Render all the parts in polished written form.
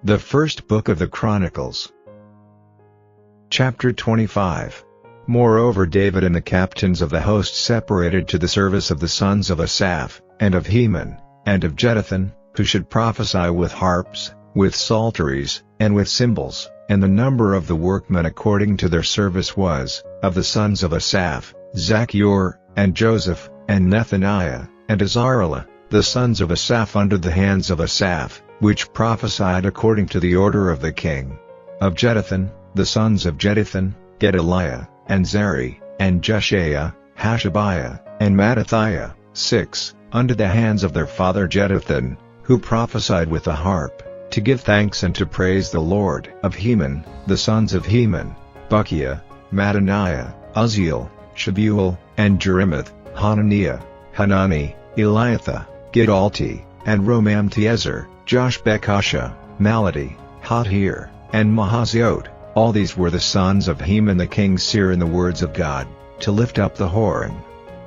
The first book of the Chronicles. Chapter 25. Moreover David and the captains of the host separated to the service of the sons of Asaph, and of Heman, and of Jeduthun, who should prophesy with harps, with psalteries, and with cymbals, and the number of the workmen according to their service was, of the sons of Asaph, Zacchur, and Joseph, and Nethaniah, and Azarellah, the sons of Asaph under the hands of Asaph, which prophesied according to the order of the king. Of Jeduthun, the sons of Jeduthun, Gedaliah, and Zeri, and Jeshaiah, Hashabiah, and Mattithiah, 6, under the hands of their father Jeduthun, who prophesied with the harp, to give thanks and to praise the Lord. Of Heman, the sons of Heman, Bukiah, Mattaniah, Uzziel, Shebuel, and Jerimoth, Hananiah, Hanani, Eliathah, Gidalti, and Romamtiezer, Joshbekashah, Maladi, Hothir, and Mahaziot. All these were the sons of Heman the king's seer in the words of God, to lift up the horn.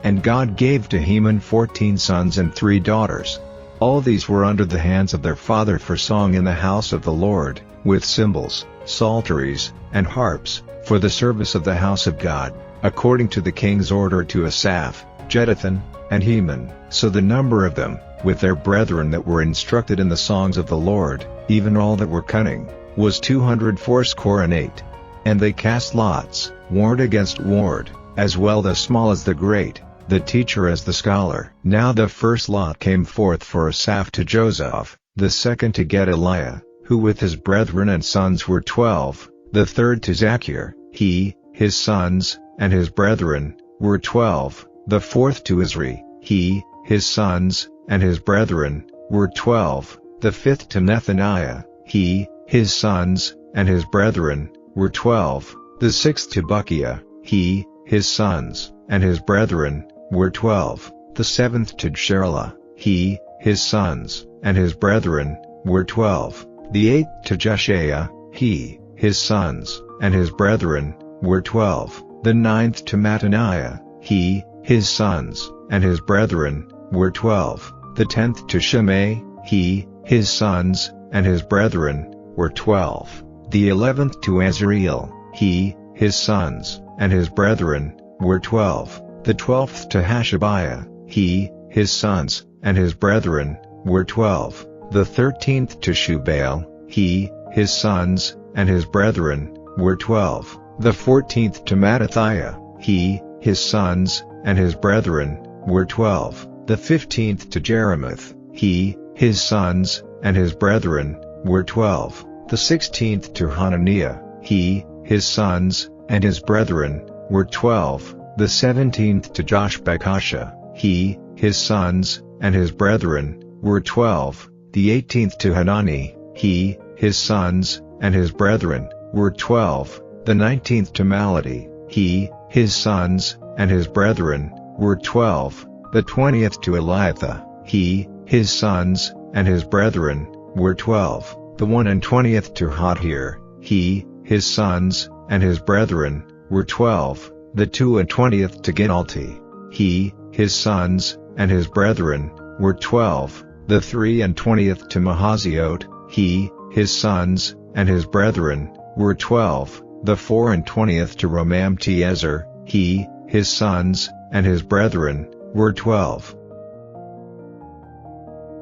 And God gave to Heman 14 sons and 3 daughters. All these were under the hands of their father for song in the house of the Lord, with cymbals, psalteries, and harps, for the service of the house of God, according to the king's order to Asaph, Jeduthun, and Heman. So the number of them, with their brethren that were instructed in the songs of the Lord, even all that were cunning, was 268. And they cast lots, ward against ward, as well the small as the great, the teacher as the scholar. Now the first lot came forth for Asaph to Joseph, the second to Gedaliah, who with his brethren and sons were 12, the third to Zacchur, he, his sons, and his brethren, were 12, the fourth to Isri, he, his sons, and his brethren, were 12, the fifth to Nethaniah, he, his sons, and his brethren, were 12, the sixth to Bukiah, he, his sons, and his brethren, were 12, the seventh to Sherelah, he, his sons, and his brethren, were 12, the eighth to Jeshaiah, he, his sons, and his brethren, were 12, the ninth to Mattaniah, he, his sons, and his brethren, were 12, the 10th to Shimei, he, his sons, and his brethren, were 12, the 11th to Azareel, he, his sons, and his brethren, were 12, the 12th to Hashabiah, he, his sons, and his brethren, were 12, the 13th to Shubael, he, his sons, and his brethren, were 12, the 14th to Mattithiah, he, his sons, and his brethren, were 12, the 15th to Jerimoth, he, his sons, and his brethren, were 12, the 16th to Hananiah, he, his sons, and his brethren, were 12, the 17th to Joshbekashah, he, his sons, and his brethren, were 12, the 18th to Hanani, he, his sons, and his brethren, were 12, the 19th to Maladi, he, his sons, and his brethren, were 12, the 20th to Eliathah, he, his sons, and his brethren, were 12, the 21st to Hothir, he, his sons, and his brethren, were 12, the 22nd to Gidalti, he, his sons, and his brethren, were 12, the 23rd to Mahaziot, he, his sons, and his brethren, were 12, the 24th to Romamtiezer, he, his sons, and his brethren, were 12.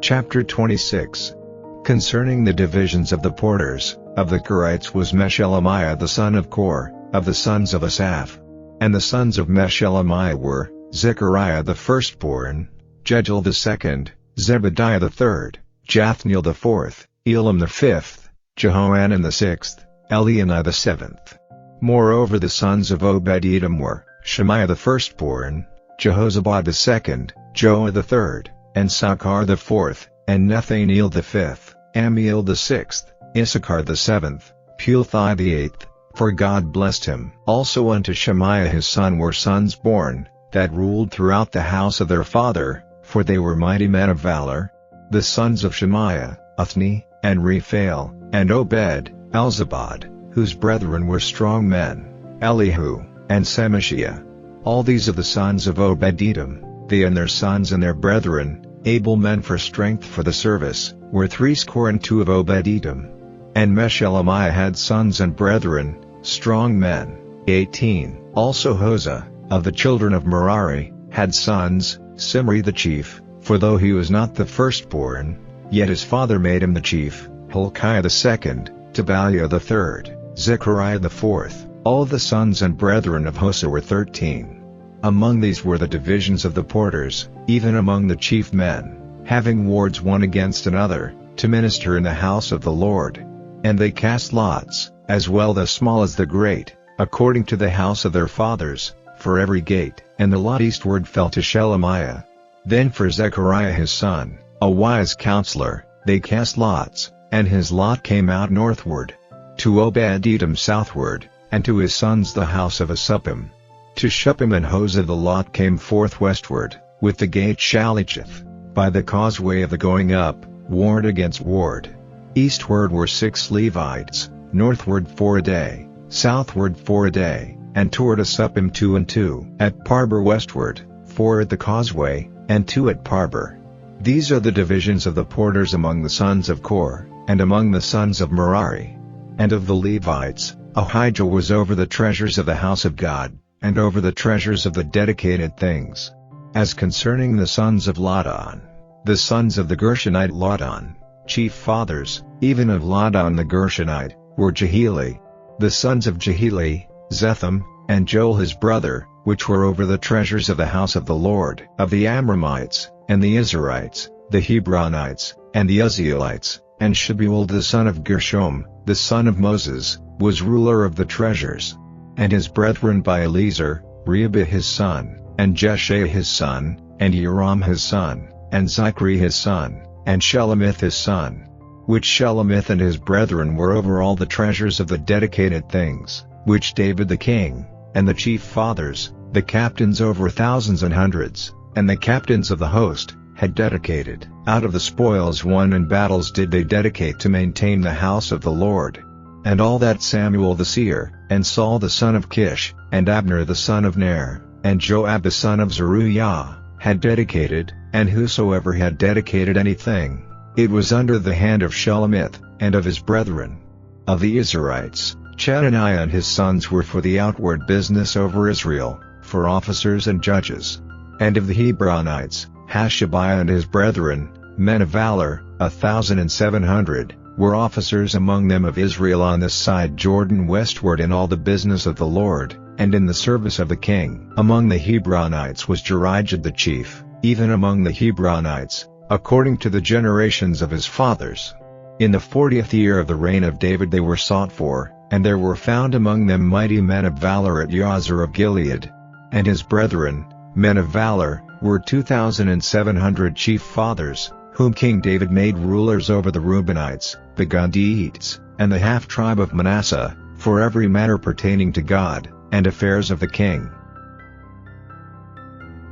Chapter 26. Concerning the divisions of the porters, of the Kerites was Meshelemiah the son of Kor, of the sons of Asaph. And the sons of Meshelemiah were, Zechariah the firstborn, Jehiel the second, Zebadiah the third, Jathniel the fourth, Elam the fifth, Jehohanan the sixth, Elionai the seventh. Moreover the sons of Obed-Edom were, Shemaiah the firstborn, Jehozabad the second, Joah the third, and Sakkar the fourth, and Nethaneel the fifth, Amiel the sixth, Issachar the seventh, Pulthai the eighth, for God blessed him. Also unto Shemaiah his son were sons born, that ruled throughout the house of their father, for they were mighty men of valor. The sons of Shemaiah, Othni, and Rephael, and Obed, Elzabad, whose brethren were strong men, Elihu, and Semashiah. All these of the sons of Obed-Edom, they and their sons and their brethren, able men for strength for the service, were 62 of Obed-Edom. And Meshelemiah had sons and brethren, strong men. 18. Also Hosea, of the children of Merari, had sons, Simri the chief, for though he was not the firstborn, yet his father made him the chief, Hilkiah the second, Tabaliah the third, Zechariah the fourth. All the sons and brethren of Hosea were 13. Among these were the divisions of the porters, even among the chief men, having wards one against another, to minister in the house of the Lord. And they cast lots, as well the small as the great, according to the house of their fathers, for every gate. And the lot eastward fell to Shelemiah. Then for Zechariah his son, a wise counselor, they cast lots, and his lot came out northward. To Obed-Edom southward, and to his sons the house of Asuppim. To Shuppim and Hosea the lot came forth westward, with the gate Shalechith, by the causeway of the going up, ward against ward. Eastward were 6 Levites, northward 4 a day, southward 4 a day, and toward Asuppim 2 and 2. At Parber westward, 4 at the causeway, and 2 at Parber. These are the divisions of the porters among the sons of Kor, and among the sons of Merari. And of the Levites, Ahijah was over the treasures of the house of God, and over the treasures of the dedicated things. As concerning the sons of Ladan, the sons of the Gershonite Ladan, chief fathers, even of Ladan the Gershonite, were Jehieli. The sons of Jehieli, Zetham, and Joel his brother, which were over the treasures of the house of the Lord. Of the Amramites, and the Izharites, the Hebronites, and the Uzzielites, and Shebuel the son of Gershom, the son of Moses, was ruler of the treasures. And his brethren by Eliezer, Rehoboam his son, and Jeshaiah his son, and Joram his son, and Zichri his son, and Shelomith his son. Which Shelomith and his brethren were over all the treasures of the dedicated things, which David the king, and the chief fathers, the captains over thousands and hundreds, and the captains of the host, had dedicated. Out of the spoils won in battles did they dedicate to maintain the house of the Lord. And all that Samuel the seer, and Saul the son of Kish, and Abner the son of Ner, and Joab the son of Zeruiah, had dedicated, and whosoever had dedicated anything, it was under the hand of Shelomith, and of his brethren. Of the Israelites, Chadoniah and his sons were for the outward business over Israel, for officers and judges. And of the Hebronites, Hashabiah and his brethren, men of valor, 1,700, were officers among them of Israel on this side Jordan westward in all the business of the Lord, and in the service of the king. Among the Hebronites was Jerijah the chief, even among the Hebronites, according to the generations of his fathers. In the 40th year of the reign of David they were sought for, and there were found among them mighty men of valor at Yazer of Gilead. And his brethren, men of valor, were 2,700 chief fathers, whom King David made rulers over the Reubenites, the Gadiites, and the half-tribe of Manasseh, for every matter pertaining to God, and affairs of the king.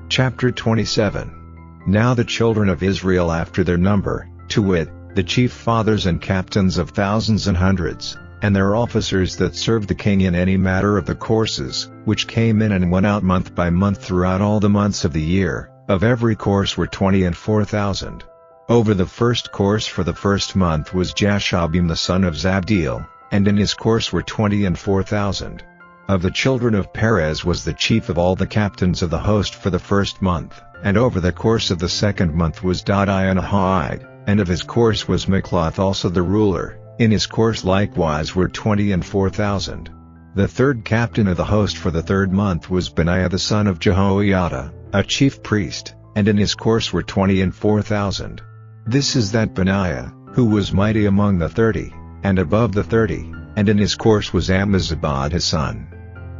Chapter 27. Now the children of Israel after their number, to wit, the chief fathers and captains of thousands and hundreds, and their officers that served the king in any matter of the courses, which came in and went out month by month throughout all the months of the year, of every course were 20 and 4,000. Over the first course for the first month was Jashobeam the son of Zabdiel, and in his course were 20 and 4,000. Of the children of Perez was the chief of all the captains of the host for the first month, and over the course of the second month was Dodai, and of his course was Mikloth also the ruler, in his course likewise were 20 and 4,000. The third captain of the host for the third month was Benaiah the son of Jehoiada, a chief priest, and in his course were 20 and 4,000. This is that Benaiah, who was mighty among the 30, and above the 30, and in his course was Ammizabad his son.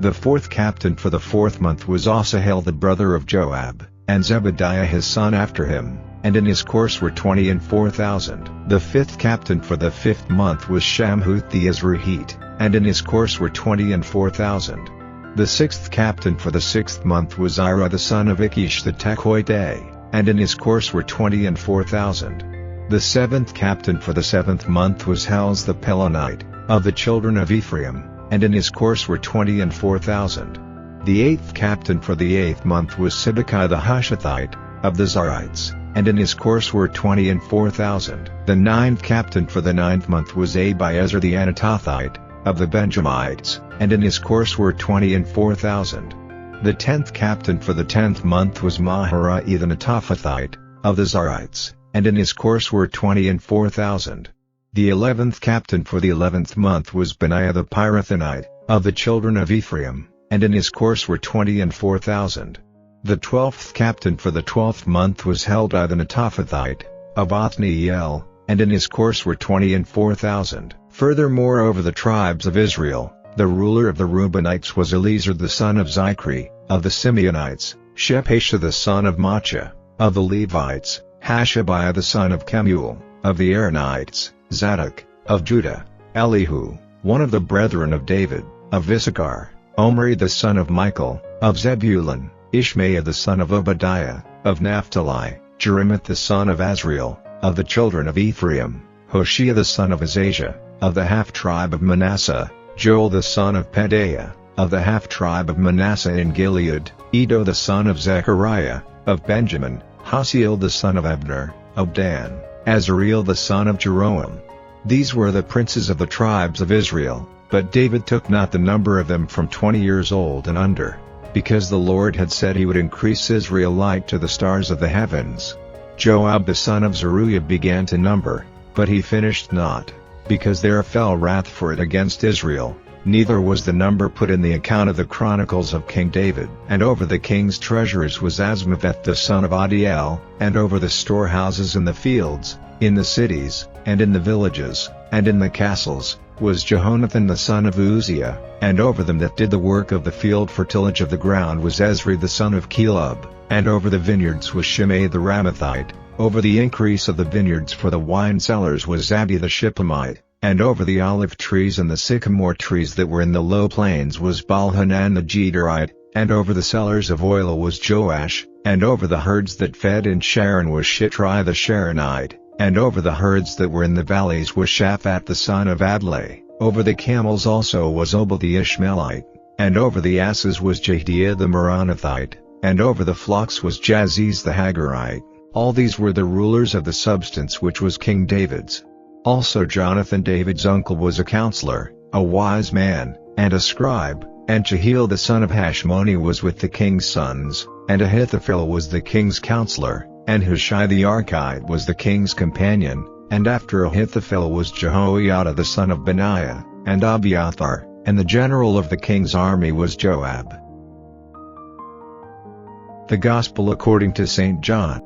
The fourth captain for the fourth month was Asahel the brother of Joab, and Zebadiah his son after him, and in his course were 20 and 4,000. The fifth captain for the fifth month was Shamhuth the Izrahite, and in his course were 20 and 4,000. The sixth captain for the sixth month was Ira the son of Ikish the Tekoite, and in his course were 20 and 4,000. The seventh captain for the seventh month was Halz the Pelonite, of the children of Ephraim, and in his course were 20 and 4,000. The eighth captain for the eighth month was Sibbecai the Hushathite, of the Zarites, and in his course were 24,000. The 9th captain for the 9th month was Abiezer the Anatothite, of the Benjamites, and in his course were 24,000. The 10th captain for the 10th month was Maharai the Netophathite, of the Zarites, and in his course were 24,000. The 11th captain for the 11th month was Benaiah the Pirathonite, of the children of Ephraim, and in his course were 24,000. The 12th captain for the 12th month was Heldai the Netophathite, of Othniel, and in his course were 24,000. Furthermore, over the tribes of Israel, the ruler of the Reubenites was Eliezer the son of Zichri, of the Simeonites, Shephasha the son of Maachah, of the Levites, Hashabiah the son of Kemuel, of the Aaronites, Zadok, of Judah, Elihu, one of the brethren of David, of Issachar, Omri the son of Michael, of Zebulun, Ishmaiah the son of Obadiah, of Naphtali, Jerimoth the son of Azriel, of the children of Ephraim, Hoshea the son of Azaziah, of the half-tribe of Manasseh, Joel the son of Pedaiah, of the half-tribe of Manasseh in Gilead, Edo the son of Zechariah, of Benjamin, Hasiel the son of Abner, of Dan, Azareel the son of Jeroham. These were the princes of the tribes of Israel, but David took not the number of them from 20 years old and under, because the Lord had said he would increase Israel like to the stars of the heavens. Joab the son of Zeruiah began to number, but he finished not, because there fell wrath for it against Israel, neither was the number put in the account of the chronicles of King David. And over the king's treasures was Azmaveth the son of Adiel, and over the storehouses in the fields, in the cities, and in the villages, and in the castles, was Jehonathan the son of Uzziah, and over them that did the work of the field for tillage of the ground was Ezri the son of Chelub, and over the vineyards was Shimei the Ramathite, over the increase of the vineyards for the wine cellars was Zabdi the Shippamite, and over the olive trees and the sycamore trees that were in the low plains was Baalhanan the Gederite, and over the cellars of oil was Joash, and over the herds that fed in Sharon was Shitrai the Sharonite, and over the herds that were in the valleys was Shaphat the son of Adlai, over the camels also was Obal the Ishmaelite, and over the asses was Jehdiah the Meronothite, and over the flocks was Jaziz the Hagarite. All these were the rulers of the substance which was King David's. Also Jonathan David's uncle was a counselor, a wise man, and a scribe, and Jehiel the son of Hashmoni was with the king's sons, and Ahithophel was the king's counselor, and Hushai the Archite was the king's companion, and after Ahithophel was Jehoiada the son of Benaiah, and Abiathar, and the general of the king's army was Joab. The Gospel according to St. John.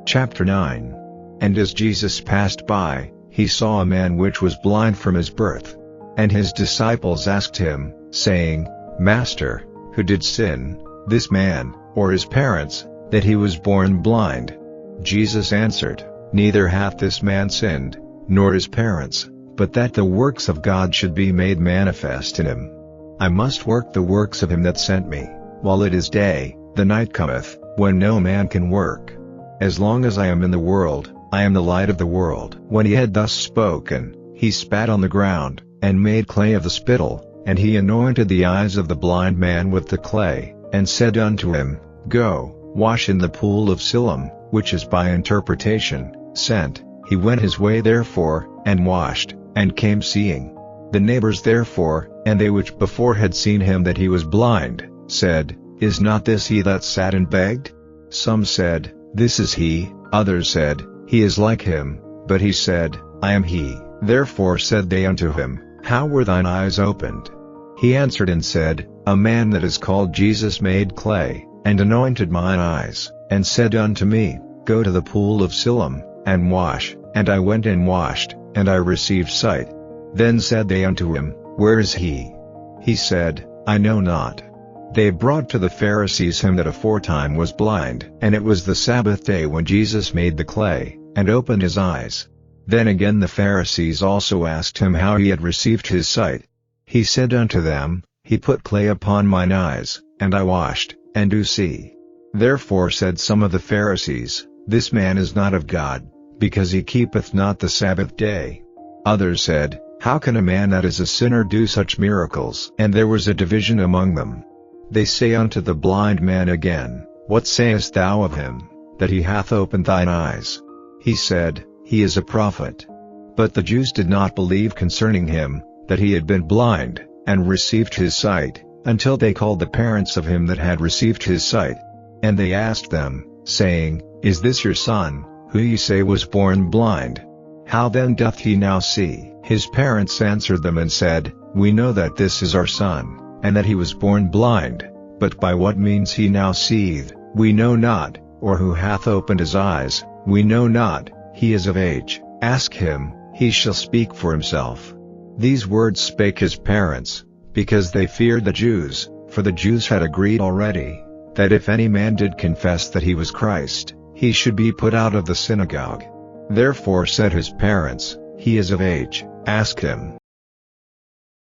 Chapter 9. And as Jesus passed by, he saw a man which was blind from his birth. And his disciples asked him, saying, Master, who did sin, this man, or his parents, that he was born blind? Jesus answered, Neither hath this man sinned, nor his parents, but that the works of God should be made manifest in him. I must work the works of him that sent me, while it is day. The night cometh, when no man can work. As long as I am in the world, I am the light of the world. When he had thus spoken, he spat on the ground, and made clay of the spittle, and he anointed the eyes of the blind man with the clay, and said unto him, Go, wash in the pool of Siloam, which is by interpretation, sent. He went his way therefore, and washed, and came seeing. The neighbors therefore, and they which before had seen him that he was blind, said, Is not this he that sat and begged? Some said, This is he, others said, He is like him, but he said, I am he. Therefore said they unto him, How were thine eyes opened? He answered and said, A man that is called Jesus made clay, and anointed mine eyes, and said unto me, Go to the pool of Siloam, and wash. And I went and washed, and I received sight. Then said they unto him, Where is he? He said, I know not. They brought to the Pharisees him that aforetime was blind. And it was the Sabbath day when Jesus made the clay, and opened his eyes. Then again the Pharisees also asked him how he had received his sight. He said unto them, He put clay upon mine eyes, and I washed, and do see. Therefore said some of the Pharisees, This man is not of God, because he keepeth not the Sabbath day. Others said, How can a man that is a sinner do such miracles? And there was a division among them. They say unto the blind man again, What sayest thou of him, that he hath opened thine eyes? He said, He is a prophet. But the Jews did not believe concerning him, that he had been blind, and received his sight, until they called the parents of him that had received his sight. And they asked them, saying, Is this your son, who ye say was born blind? How then doth he now see? His parents answered them and said, We know that this is our son, and that he was born blind, but by what means he now seeth, we know not, or who hath opened his eyes, we know not. He is of age, ask him, he shall speak for himself. These words spake his parents, because they feared the Jews, for the Jews had agreed already, that if any man did confess that he was Christ, he should be put out of the synagogue. Therefore said his parents, He is of age, ask him.